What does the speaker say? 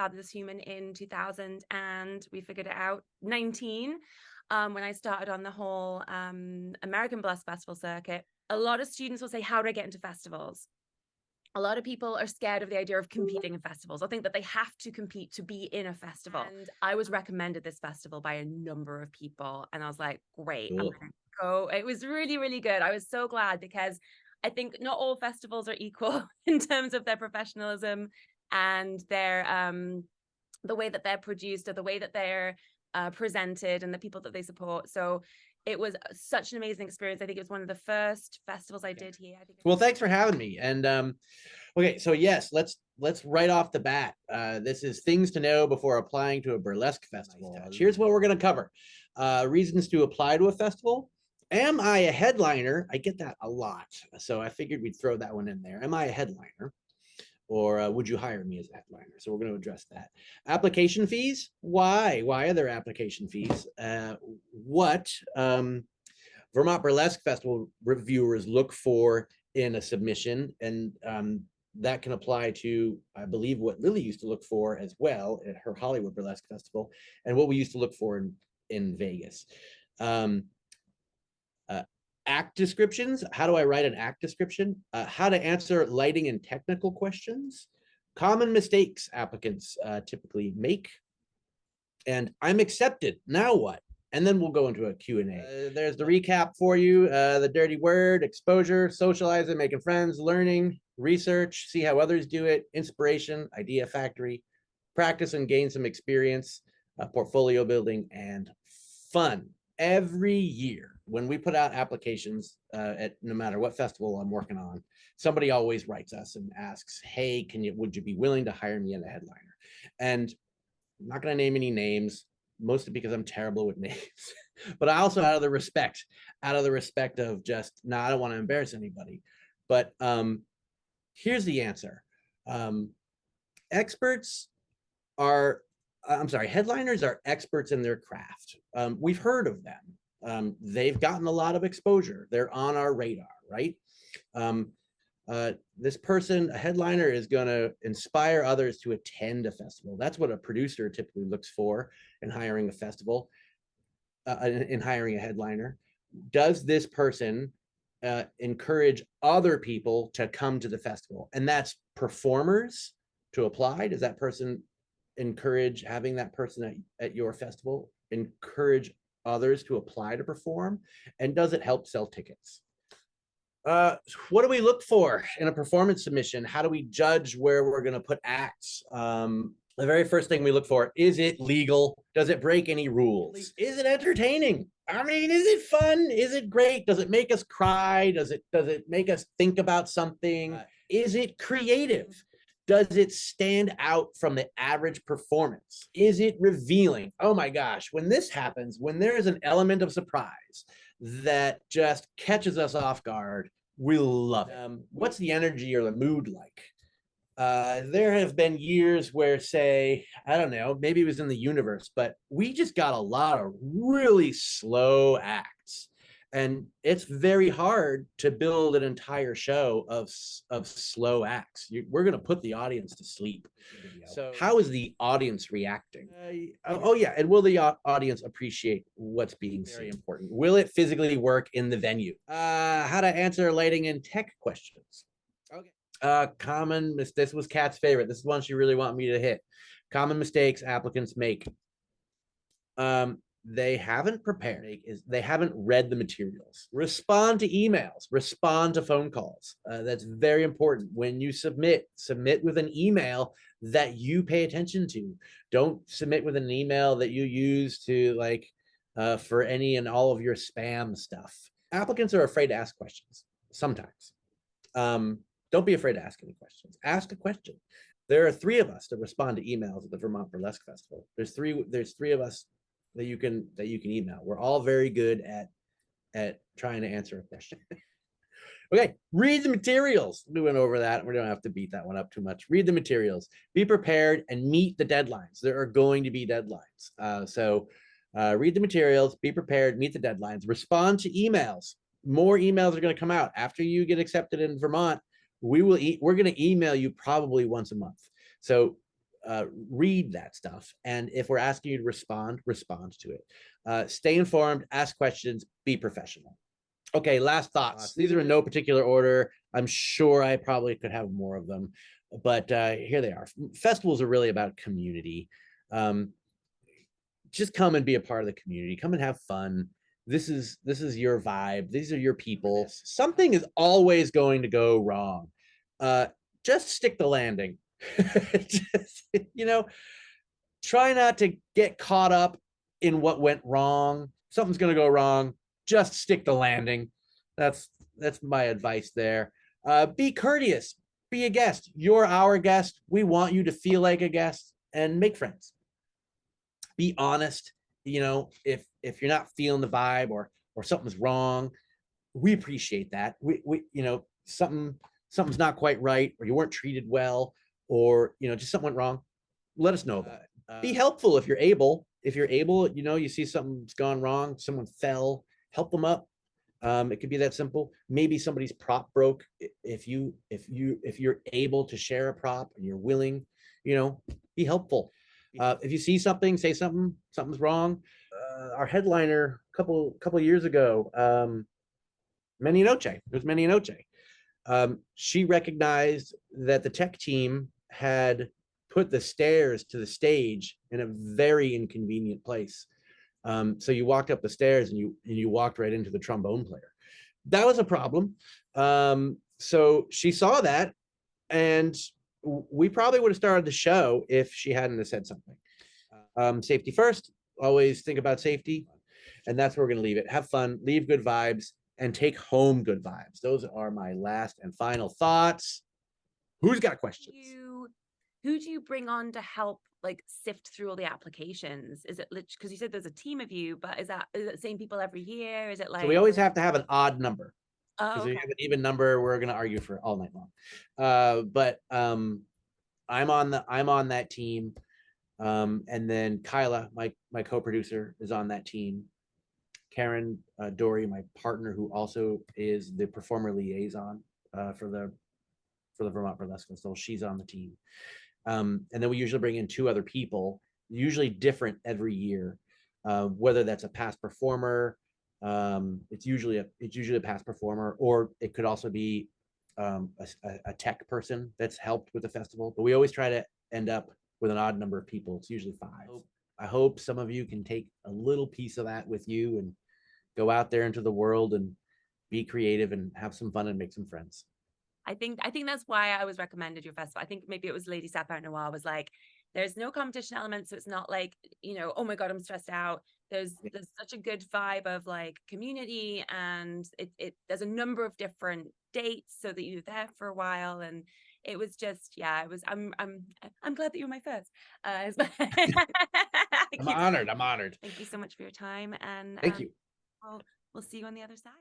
Fabulous Human in 2000, and we figured it out 19 when I started on the whole American Burlesque Festival circuit. A lot of students will say, how do I get into festivals? A lot of people are scared of the idea of competing in festivals. I think that they have to compete to be in a festival. And I was recommended this festival by a number of people. And I was like, great, I'm going to go. It was really, really good. I was so glad, because I think not all festivals are equal in terms of their professionalism and their the way that they're produced, or the way that they're presented, and the people that they support. So it was such an amazing experience. I think it was one of the first festivals I did here. Well, thanks for having me. And okay, so yes, let's right off the bat. This is things to know before applying to a burlesque festival. Here's what we're going to cover. Reasons to apply to a festival. Am I a headliner? I get that a lot, so I figured we'd throw that one in there. Am I a headliner? Or would you hire me as a headliner? So we're going to address that. Application fees. Why are there application fees? What Vermont Burlesque Festival reviewers look for in a submission, and that can apply to, I believe, what Lily used to look for as well at her Hollywood Burlesque Festival, and what we used to look for in Vegas. Act descriptions. How do I write an act description? How to answer lighting and technical questions. Common mistakes applicants typically make. And I'm accepted. Now what? And then we'll go into a Q&A. There's the recap for you. The dirty word: exposure, socializing, making friends, learning, research, see how others do it, inspiration, idea factory, practice and gain some experience, portfolio building, and fun. Every year when we put out applications at no matter what festival I'm working on, somebody always writes us and asks, hey, would you be willing to hire me as a headliner? And I'm not going to name any names, mostly because I'm terrible with names, but also out of the respect of just, no, I don't want to embarrass anybody. But here's the answer. Headliners are experts in their craft. We've heard of them. They've gotten a lot of exposure. They're on our radar, right? This person, a headliner, is going to inspire others to attend a festival. That's what a producer typically looks for in hiring a festival, in hiring a headliner. Does this person encourage other people to come to the festival? And that's performers to apply. Does that person encourage having that person at your festival? Encourage others to apply to perform? And does it help sell tickets? What do we look for in a performance submission? How do we judge where we're going to put acts? The very first thing we look for: is it legal? Does it break any rules? Is it entertaining? I mean, is it fun? Is it great? Does it make us cry? Does it make us think about something? Is it creative? Does it stand out from the average performance? Is it revealing? Oh my gosh, when this happens, when there is an element of surprise that just catches us off guard, we love it. What's the energy or the mood like? There have been years where, say, I don't know, maybe it was in the universe, but we just got a lot of really slow acts. And it's very hard to build an entire show of slow acts. We're going to put the audience to sleep. So how is the audience reacting? Oh yeah, and will the audience appreciate what's being said? Very important. Will it physically work in the venue? How to answer lighting and tech questions. Okay. This was Kat's favorite. This is one she really wanted me to hit. Common mistakes applicants make. They haven't prepared. They haven't read the materials. Respond to emails. Respond to phone calls. That's very important. When you submit with an email that you pay attention to. Don't submit with an email that you use to for any and all of your spam stuff. Applicants are afraid to ask questions sometimes. Don't be afraid to ask any questions. Ask a question. There are 3 of us that respond to emails at the Vermont Burlesque Festival. There's three of us that you can email. We're all very good at trying to answer a question. Okay, read the materials. We went over that. We don't have to beat that one up too much. Read the materials. Be prepared and meet the deadlines. There are going to be deadlines. So read the materials, be prepared, meet the deadlines, respond to emails. More emails are going to come out. After you get accepted in Vermont, we're going to email you probably once a month. So read that stuff. And if we're asking you to respond to it. Stay informed, ask questions, be professional. Okay, last thoughts. These are in no particular order. I'm sure I probably could have more of them, but here they are. Festivals are really about community. Just come and be a part of the community. Come and have fun. This is your vibe. These are your people. Something is always going to go wrong. Just stick the landing. Just, try not to get caught up in what went wrong. Something's going to go wrong. Just stick the landing. That's my advice there. Be courteous. Be a guest. You're our guest. We want you to feel like a guest and make friends. Be honest. If you're not feeling the vibe or something's wrong, we appreciate that. We something's not quite right, or you weren't treated well, or just something went wrong. Let us know about it. Be helpful if you're able. If you're able, you see something's gone wrong, someone fell, help them up. It could be that simple. Maybe somebody's prop broke. If you're able to share a prop and you're willing, be helpful. If you see something, say something's wrong. Our headliner a couple years ago, Manny Noche. It was Manny Noche. She recognized that the tech team had put the stairs to the stage in a very inconvenient place. So you walked up the stairs and you walked right into the trombone player. That was a problem. So she saw that, and we probably would have started the show if she hadn't have said something. Safety first. Always think about safety, and that's where we're going to leave it. Have fun, leave good vibes, and take home good vibes. Those are my last and final thoughts. Who's got questions? Who do you bring on to help sift through all the applications? Is it because you said there's a team of you, but is it the same people every year? Is it so we always have to have an odd number, because if you have an even number, we're going to argue for all night long. But I'm on that team, and then Kyla, my co-producer, is on that team. Karen Dory, my partner, who also is the performer liaison for the Vermont Burlesque Festival, she's on the team. And then we usually bring in 2 other people, usually different every year, whether that's a past performer. It's usually a past performer, or it could also be a tech person that's helped with the festival. But we always try to end up with an odd number of people. It's usually 5. I hope some of you can take a little piece of that with you and go out there into the world and be creative and have some fun and make some friends. I think that's why I was recommended your festival. I think maybe it was Lady Sapphire Noir was like, there's no competition element, so it's not like, oh my God, I'm stressed out. There's such a good vibe of community, and there's a number of different dates so that you're there for a while, and it was just, it was. I'm glad that you were my first. I'm honored. Thank you so much for your time, and thank you. We'll see you on the other side.